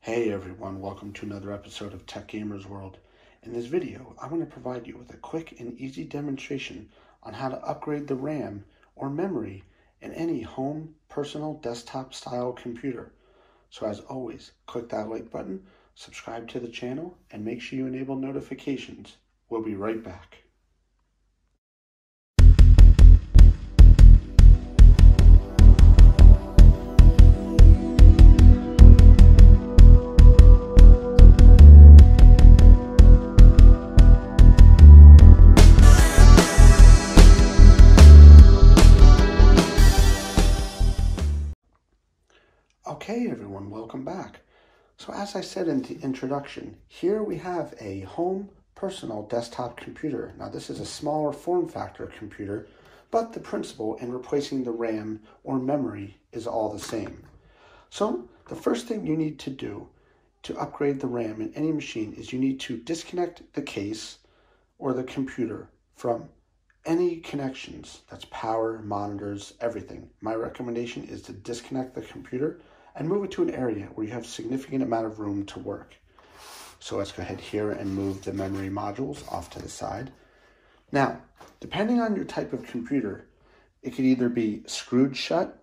Hey everyone, welcome to another episode of Tech Gamers World. In this video, I want to provide you with a quick and easy demonstration on how to upgrade the RAM or memory in any home, personal, desktop style computer. So as always, click that like button, subscribe to the channel, and make sure you enable notifications. We'll be right back. Okay everyone, welcome back. So as I said in the introduction, here we have a home personal desktop computer. Now this is a smaller form factor computer, but the principle in replacing the RAM or memory is all the same. So the first thing you need to do to upgrade the RAM in any machine is you need to disconnect the case or the computer from any connections. That's power, monitors, everything. My recommendation is to disconnect the computer and move it to an area where you have significant amount of room to work. So let's go ahead here and move the memory modules off to the side. Now, depending on your type of computer, it could either be screwed shut,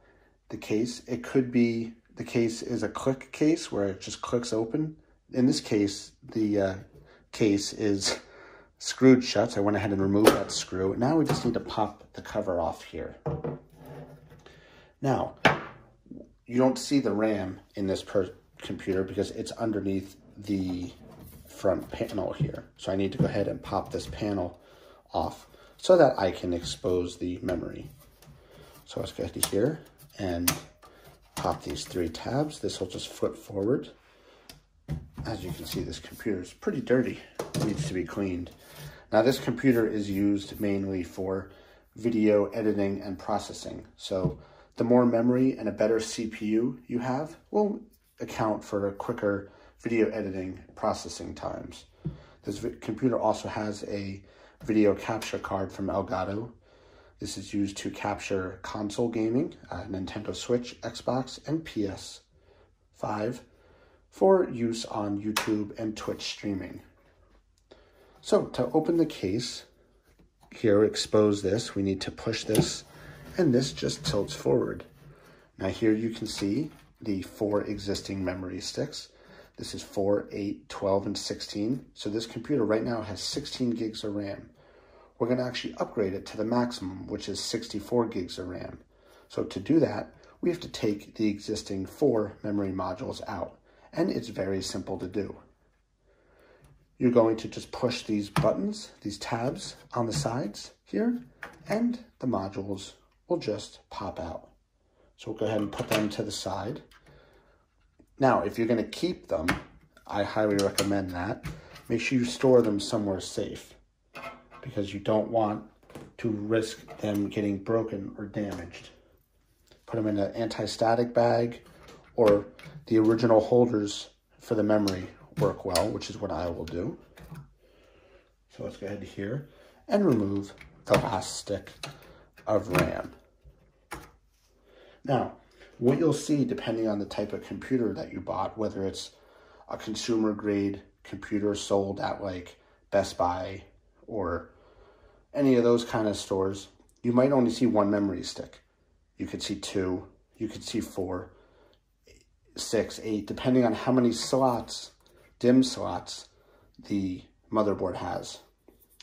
the case. It could be the case is a click case where it just clicks open. In this case, the case is screwed shut, so I went ahead and removed that screw. Now we just need to pop the cover off here. Now, you don't see the RAM in this computer because it's underneath the front panel here. So I need to go ahead and pop this panel off so that I can expose the memory. So let's go ahead here and pop these three tabs. This will just flip forward. As you can see, this computer is pretty dirty. It needs to be cleaned. Now this computer is used mainly for video editing and processing. So the more memory and a better CPU you have will account for quicker video editing processing times. This computer also has a video capture card from Elgato. This is used to capture console gaming, Nintendo Switch, Xbox, and PS5 for use on YouTube and Twitch streaming. So to open the case, here expose this, we need to push this, and this just tilts forward. Now here you can see the 4 existing memory sticks. This is 4, 8, 12, and 16. So this computer right now has 16 gigs of RAM. We're going to actually upgrade it to the maximum, which is 64 gigs of RAM. So to do that, we have to take the existing 4 memory modules out, and it's very simple to do. You're going to just push these buttons, these tabs on the sides here, and the modules will just pop out. So we'll go ahead and put them to the side. Now, if you're going to keep them, I highly recommend that. Make sure you store them somewhere safe because you don't want to risk them getting broken or damaged. Put them in an anti-static bag, or the original holders for the memory work well, which is what I will do. So let's go ahead here and remove the last stick of RAM. Now, what you'll see, depending on the type of computer that you bought, whether it's a consumer grade computer sold at like Best Buy or any of those kind of stores, you might only see 1 memory stick. You could see 2, you could see 4, 6, 8, depending on how many slots, DIMM slots, the motherboard has.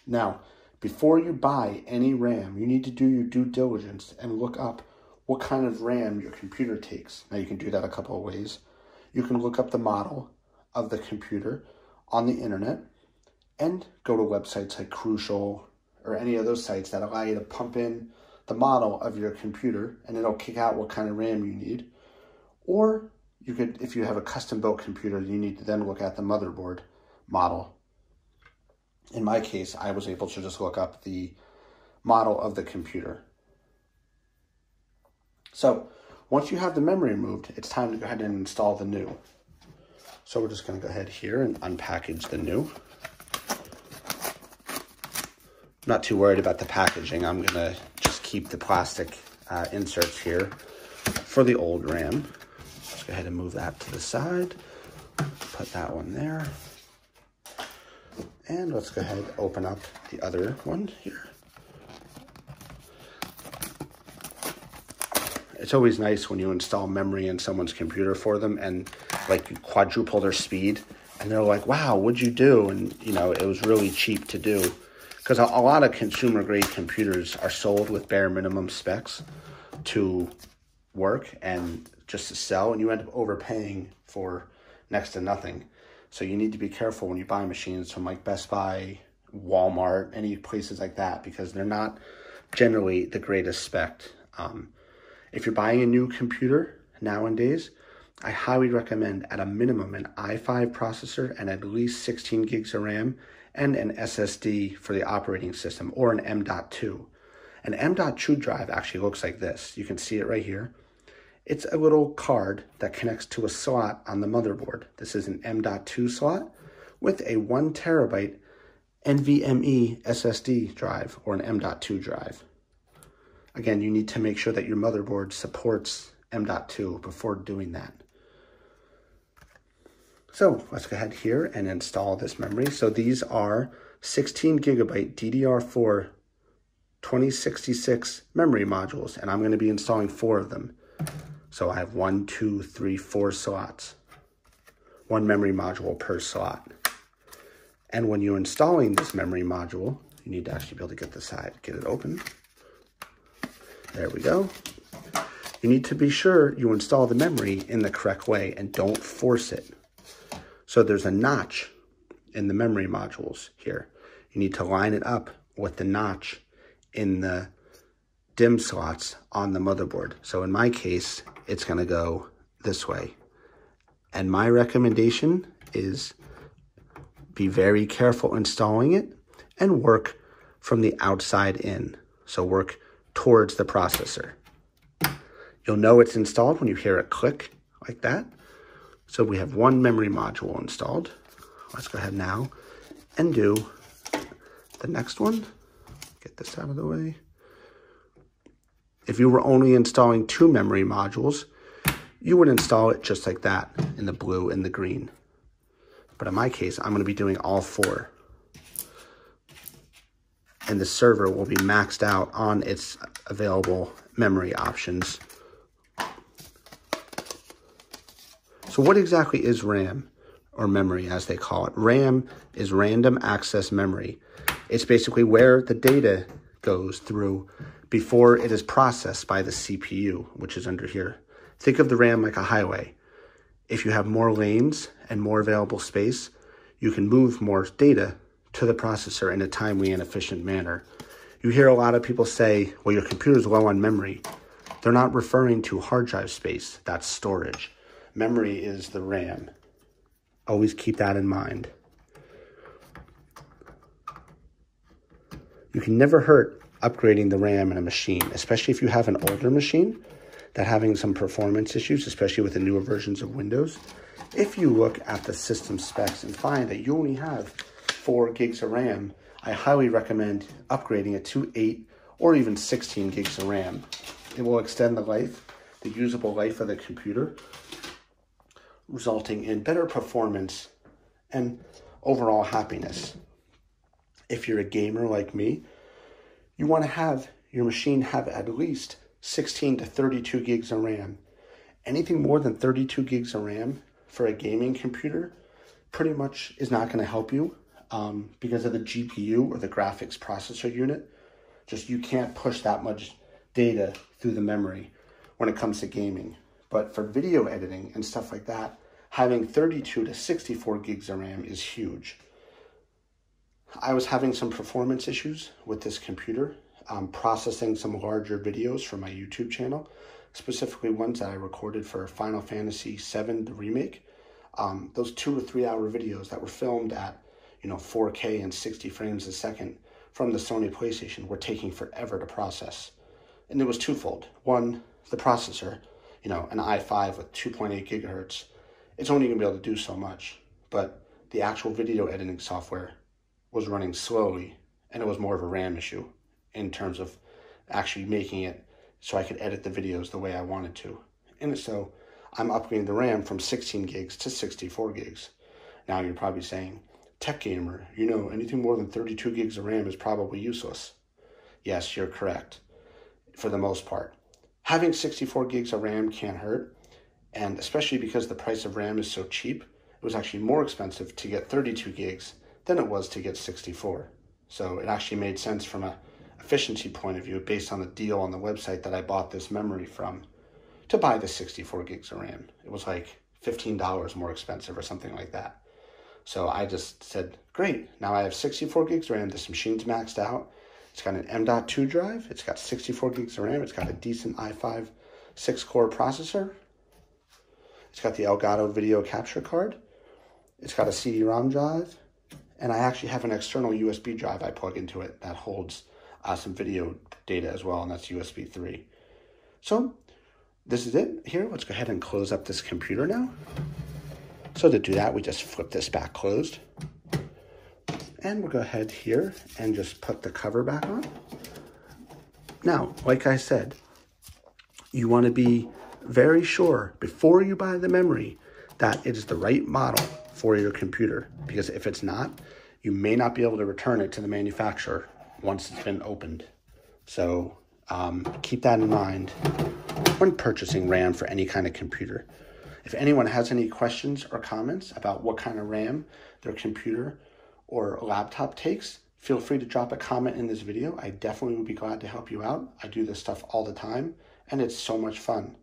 Now, before you buy any RAM, you need to do your due diligence and look up what kind of RAM your computer takes. Now you can do that a couple of ways. You can look up the model of the computer on the internet and go to websites like Crucial or any of those sites that allow you to pump in the model of your computer and it'll kick out what kind of RAM you need. Or you could, if you have a custom built computer, you need to then look at the motherboard model. In my case, I was able to just look up the model of the computer. So once you have the memory removed, it's time to go ahead and install the new. So we're just going to go ahead here and unpackage the new. Not too worried about the packaging. I'm going to just keep the plastic inserts here for the old RAM. Let's go ahead and move that to the side. Put that one there. And let's go ahead and open up the other one here. It's always nice when you install memory in someone's computer for them and like you quadruple their speed and they're like, wow, what'd you do? And you know, it was really cheap to do, because a lot of consumer grade computers are sold with bare minimum specs to work and just to sell, and you end up overpaying for next to nothing. So you need to be careful when you buy machines from like Best Buy, Walmart, any places like that, because they're not generally the greatest spec. If you're buying a new computer nowadays, I highly recommend at a minimum an i5 processor and at least 16 gigs of RAM and an SSD for the operating system, or an M.2. An M.2 drive actually looks like this. You can see it right here. It's a little card that connects to a slot on the motherboard. This is an M.2 slot with a 1 terabyte NVMe SSD drive, or an M.2 drive. Again, you need to make sure that your motherboard supports M.2 before doing that. So let's go ahead here and install this memory. So these are 16 gigabyte DDR4 2066 memory modules, and I'm going to be installing 4 of them. So I have 1, 2, 3, 4 slots. 1 memory module per slot. And when you're installing this memory module, you need to actually be able to get the side, get it open. There we go. You need to be sure you install the memory in the correct way and don't force it. So there's a notch in the memory modules here. You need to line it up with the notch in the DIMM slots on the motherboard. So in my case, it's going to go this way. And my recommendation is be very careful installing it and work from the outside in. So work towards the processor. You'll know it's installed when you hear it click like that. So we have 1 memory module installed. Let's go ahead now and do the next one. Get this out of the way. If you were only installing 2 memory modules, you would install it just like that in the blue and the green. But in my case, I'm going to be doing all 4. And the server will be maxed out on its available memory options. So what exactly is RAM, or memory as they call it? RAM is random access memory. It's basically where the data goes through before it is processed by the CPU, which is under here. Think of the RAM like a highway. If you have more lanes and more available space, you can move more data to the processor in a timely and efficient manner. You hear a lot of people say, well, your computer's low on memory. They're not referring to hard drive space. That's storage. Memory is the RAM. Always keep that in mind. You can never hurt upgrading the RAM in a machine, especially if you have an older machine that's having some performance issues, especially with the newer versions of Windows. If you look at the system specs and find that you only have 4 gigs of RAM, I highly recommend upgrading it to 8 or even 16 gigs of RAM. It will extend the life, the usable life of the computer, resulting in better performance and overall happiness. If you're a gamer like me, you want to have your machine have at least 16 to 32 gigs of RAM. Anything more than 32 gigs of RAM for a gaming computer pretty much is not going to help you because of the GPU, or the graphics processor unit. Just you can't push that much data through the memory when it comes to gaming. But for video editing and stuff like that, having 32 to 64 gigs of RAM is huge. I was having some performance issues with this computer, processing some larger videos for my YouTube channel, specifically ones that I recorded for Final Fantasy VII, the remake. Those 2 or 3 hour videos that were filmed at 4K and 60 frames a second from the Sony PlayStation were taking forever to process. And it was twofold. One, the processor, an i5 with 2.8 gigahertz, it's only going to be able to do so much. But the actual video editing software was running slowly, and it was more of a RAM issue in terms of actually making it so I could edit the videos the way I wanted to. And so I'm upgrading the RAM from 16 gigs to 64 gigs. Now you're probably saying, tech gamer, you know, anything more than 32 gigs of RAM is probably useless. Yes, you're correct, for the most part. Having 64 gigs of RAM can't hurt, and especially because the price of RAM is so cheap, it was actually more expensive to get 32 gigs than it was to get 64. So it actually made sense from an efficiency point of view, based on the deal on the website that I bought this memory from, to buy the 64 gigs of RAM. It was like $15 more expensive or something like that. So I just said, great, now I have 64 gigs of RAM. This machine's maxed out. It's got an M.2 drive. It's got 64 gigs of RAM. It's got a decent i5 6-core processor. It's got the Elgato video capture card. It's got a CD-ROM drive. And I actually have an external USB drive I plug into it that holds some video data as well, and that's USB 3. So this is it here. Let's go ahead and close up this computer now. So to do that, we just flip this back closed. And we'll go ahead here and just put the cover back on. Now, like I said, you want to be very sure before you buy the memory that it is the right model for your computer, because if it's not, you may not be able to return it to the manufacturer once it's been opened. So keep that in mind when purchasing RAM for any kind of computer. If anyone has any questions or comments about what kind of RAM their computer or laptop takes, feel free to drop a comment in this video. I definitely would be glad to help you out. I do this stuff all the time, and it's so much fun.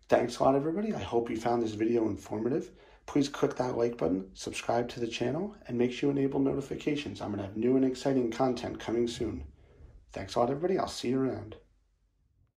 Thanks a lot, everybody. I hope you found this video informative. Please click that like button, subscribe to the channel, and make sure you enable notifications. I'm going to have new and exciting content coming soon. Thanks a lot, everybody. I'll see you around.